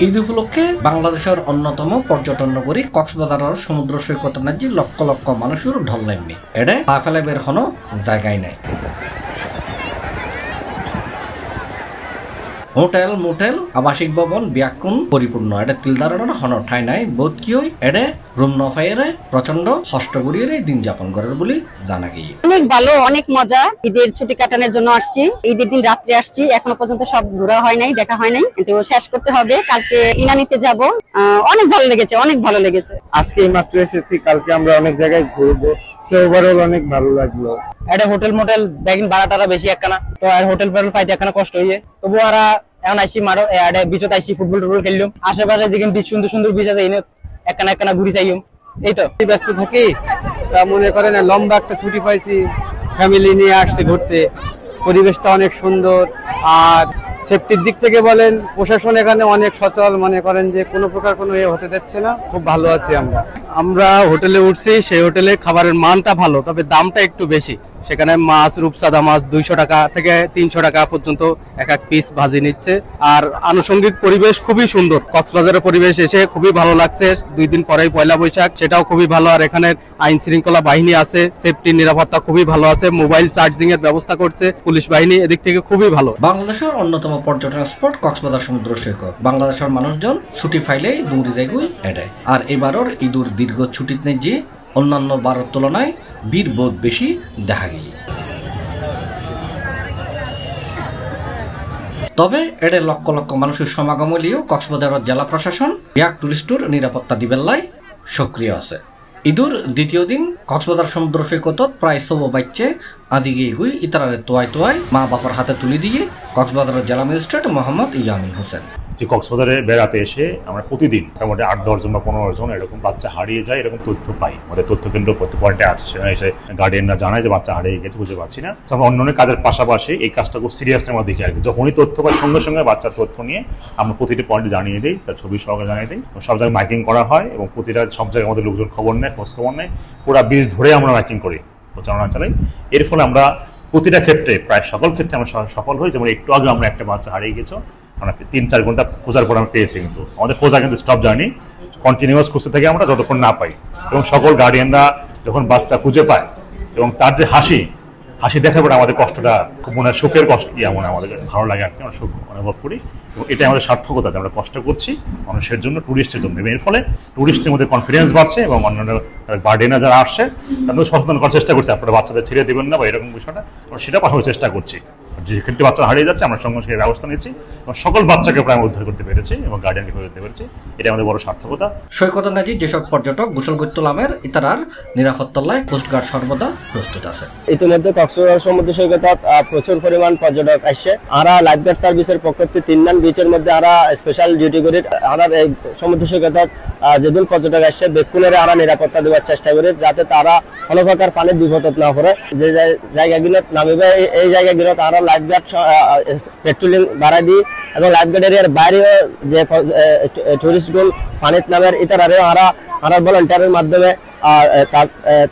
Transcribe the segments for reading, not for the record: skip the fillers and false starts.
ঈদ উপলক্ষে বাংলাদেশের অন্যতম পর্যটন নগরী কক্সবাজারের সমুদ্র সৈকত নাজি লক্ষ লক্ষ মানুষের ঢল নামবে এটা পা ফেলে বের হনো জায়গায় নাই। হোটেল মোটেল আবাসিক ভবন ব্যাকুণ পরিপূর্ণ এটা তিলদারণ হন ঠাই নাই বোধ কি হই এটা রুম নফাইরে প্রচন্ড কষ্ট করিয়ে দিন যাপন করার বলে জানা গিয়ে। অনেক ভালো, অনেক মজা। ঈদের ছুটি কাটানোর জন্য আসছি, ঈদের দিন রাত্রে আসছি, এখনো পর্যন্ত সব ঘোরা হয় নাই, দেখা হয় নাই, কিন্তু শেষ করতে হবে। কালকে ইনানিতে যাব। অনেক ভালো লেগেছে, অনেক ভালো লেগেছে। আজকে মাত্র এসেছি, কালকে আমরা অনেক জায়গায় ঘুরবো, সো ওভারঅল অনেক ভালো লাগলো। এটা হোটেল মোটেল দেখেন ভাড়াটা বেশি একখানা, তো আর হোটেল পাইতে একখানা কষ্ট হইয়ে, তবু আমরা এখন আইসি মারো বিচত আইসি ফুটবল টুটবল খেললাম। আশেপাশে যেখানে বিচ সুন্দর সুন্দর বিচ আছে একখানা একখানা ঘুরি চাইম। এই তো ব্যস্ত থাকি, তা মনে করেন লম্বা একটা ছুটি পাইছি, ফ্যামিলি নিয়ে আসছি ঘুরতে। পরিবেশটা অনেক সুন্দর, আর সেফটির দিক থেকে বলেন প্রশাসন এখানে অনেক সচল, মনে করেন যে কোনো প্রকার কোনো হতে দিচ্ছে না। খুব ভালো আছি আমরা হোটেলে উঠছি, সেই হোটেলে খাবারের মানটা ভালো, তবে দামটা একটু বেশি। সেখানে মাছ, রূপসাদা মাছ 200 টাকা থেকে 300 টাকা পর্যন্ত এক এক পিস ভাজি নিচ্ছে। আর আনুষঙ্গিক পরিবেশ খুবই সুন্দর। কক্সবাজারের পরিবেশ এসে খুবই ভালো লাগছে। 2 দিন পরেই পয়লা বৈশাখ, সেটাও খুবই ভালো। আর এখানে আইন শৃঙ্খলা বাহিনী আছে, সেফটি নিরাপত্তা খুবই ভালো আছে, মোবাইল চার্জিং এর ব্যবস্থা করছে পুলিশ বাহিনী, এদিক থেকে খুবই ভালো। বাংলাদেশের অন্যতম পর্যটন স্পট কক্সবাজার সমুদ্র সৈকত। বাংলাদেশের মানুষজন ছুটি ফাইলেই দৌড়ি যাইগুই এটাই। আর এবারের ঈদুর দীর্ঘ ছুটিতে যে অন্যান্য বারের তুলনায় ভিড় বোধ বেশি দেখা গিয়ে। তবে এর লক্ষ লক্ষ মানুষের সমাগম হলেও কক্সবাজারের জেলা প্রশাসন ব্যাক টুরিস্টর নিরাপত্তা দিবেলাই সক্রিয় আছে। ঈদুর দ্বিতীয় দিন কক্সবাজার সমুদ্র সৈকতত প্রায় 100 বাচ্চে আদিগে গুই ইতারারে তোয়ায় মা বাবার হাতে তুলে দিয়ে কক্সবাজারের জেলা ম্যাজিস্ট্রেট মোহাম্মদ ইয়ামিন হোসেন। যে কক্সবাজারে বেড়াতে এসে আমরা প্রতিদিন মোটামুটি 8-10 জন বা 15 জন এরকম বাচ্চা হারিয়ে যায়, এরকম তথ্য পাই। আমাদের তথ্য কেন্দ্র প্রতি পয়েন্টে আছে, সেখানে এসে গার্ডিয়ানরা জানায় যে বাচ্চা হারিয়ে গেছে, বুঝতে পারছি না। আমরা অন্য কাজের পাশাপাশি এই কাজটা খুব সিরিয়াসলি আমরা দেখি আর কি। যখনই তথ্য পাই সঙ্গে সঙ্গে বাচ্চার তথ্য নিয়ে আমরা প্রতিটি পয়েন্টে জানিয়ে দিই, তার ছবি সহকারে জানিয়ে দিই। সব জায়গায় মাইকিং করা হয় এবং প্রতিটা সব জায়গায় আমাদের লোকজন খবর নেয়, খোঁজ খবর নেয়। পুরা বীজ ধরে আমরা মাইকিং করি, প্রচারণা চালাই। এর ফলে আমরা প্রতিটা ক্ষেত্রে, প্রায় সকল ক্ষেত্রে আমরা সফল হই। যেমন একটু আগে আমরা একটা বাচ্চা হারিয়ে গেছো, আমরা 3-4 ঘন্টা খোঁজার পর আমরা পেয়েছি, কিন্তু আমাদের খোঁজা কিন্তু স্টপ যায়নি, কন্টিনিউয়াস খুঁজতে থাকি আমরা যতক্ষণ না পাই। এবং সকল গার্ডিয়ানরা যখন বাচ্চা খুঁজে পায় এবং তার যে হাসি দেখার পরে আমাদের কষ্টটা খুব মনে হয় সুখের কষ্ট, মনে আমাদের ভালো লাগে আর কি, আমরা সুখ অনুভব করি। এবং এটাই আমাদের সার্থকতা, যে আমরা কষ্ট করছি মানুষের জন্য, টুরিস্টের জন্য। এবং এর ফলে টুরিস্টের মধ্যে কনফিডেন্স বাড়ছে এবং অন্যান্য গার্ডিয়ানরা যারা আসছে তাদের সচেতন করার চেষ্টা করছে, আপনারা বাচ্চাদের ছেড়ে দেবেন না বা এরকম বিষয়টা, আমরা সেটা পাঠানোর চেষ্টা করছি। যে ক্ষেত্রে বাচ্চা হারিয়ে যাচ্ছে আমরা সঙ্গে সঙ্গে ব্যবস্থা নিচ্ছি এবং সকল বাচ্চাকে প্রায় উদ্ধার করতে পেরেছি এবং গার্ডিয়ানকে করতে পেরেছি। এটা আমাদের বড় সার্থকতা। সৈকত নাজি যেসব পর্যটক গোসল করতে নামের ইতারার নিরাপত্তায় কোস্টগার্ড সর্বদা প্রস্তুত আছে। ইতিমধ্যে কক্সবাজার সমুদ্র সৈকত প্রচুর পরিমাণ পর্যটক আসছে। আমরা লাইফগার্ড সার্ভিসের পক্ষ থেকে 3 নান বিচের মধ্যে আমরা স্পেশাল ডিউটি করি। আমরা এই সমুদ্র সৈকত যেদিন পর্যটক আসছে বেকুনের আমরা নিরাপত্তা দেওয়ার চেষ্টা করি, যাতে তারা কোনো প্রকার পানির বিপদ না পড়ে। যে জায়গাগুলো নামিবে এই জায়গাগুলো আমরা লাইফগার্ড পেট্রোলিং বাড়াই দিই এবং লাইফগার্ড এরিয়ার বাইরেও যে টুরিস্টগুলো পানিত নামের ইতারারেও আমরা ভলান্টিয়ারের মাধ্যমে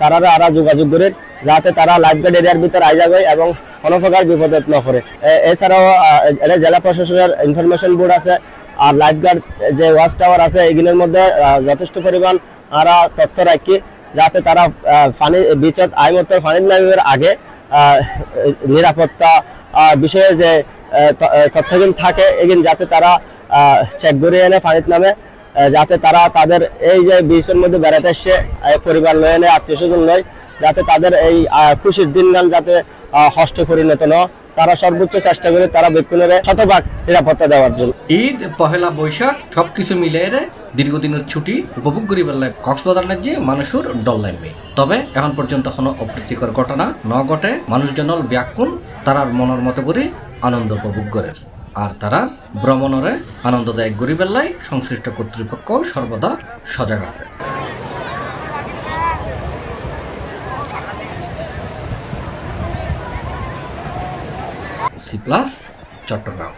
তারা যোগাযোগ করি, যাতে তারা লাইফগার্ড এরিয়ার ভিতরে আই যাবে এবং কোনো প্রকার বিপদে না পড়ে। এছাড়াও জেলা প্রশাসনের ইনফরমেশন বোর্ড আছে, আর লাইফগার্ড যে ওয়াচ টাওয়ার আছে, এগুলোর মধ্যে যথেষ্ট পরিমাণ আমরা তথ্য রাখি, যাতে তারা পানি বিচত আইমতো পানি নামিবার আগে নিরাপত্তা বিষয়ে যে তথ্যগুলো থাকে এগুলো যাতে তারা চেক করে এনে পানিত নামে, যাতে তারা তাদের এই যে বিচের মধ্যে বেড়াতে এসছে পরিবার লয়ে এনে, আত্মীয় স্বজন নয়, যাতে তাদের এই খুশির দিনগান যাতে হস্ত পরিণত ন, তারা সর্বোচ্চ চেষ্টা করে তারা বেকুনের শতভাগ নিরাপত্তা দেওয়ার জন্য। ঈদ, পহেলা বৈশাখ সবকিছু মিলে দীর্ঘদিনের ছুটি উপভোগ করি বেলায় কক্সবাজার রাজ্যে মানুষের ডল লাগবে। তবে এখন পর্যন্ত কোনো অপ্রীতিকর ঘটনা ন ঘটে। মানুষজনল ব্যাকুণ তারার মনের মতো করে আনন্দ উপভোগ করে, আর তারার ভ্রমণরে আনন্দদায়ক গড়ি বেলায় সংশ্লিষ্ট কর্তৃপক্ষ সর্বদা সজাগ আছে। C+ চট্টগ্রাম।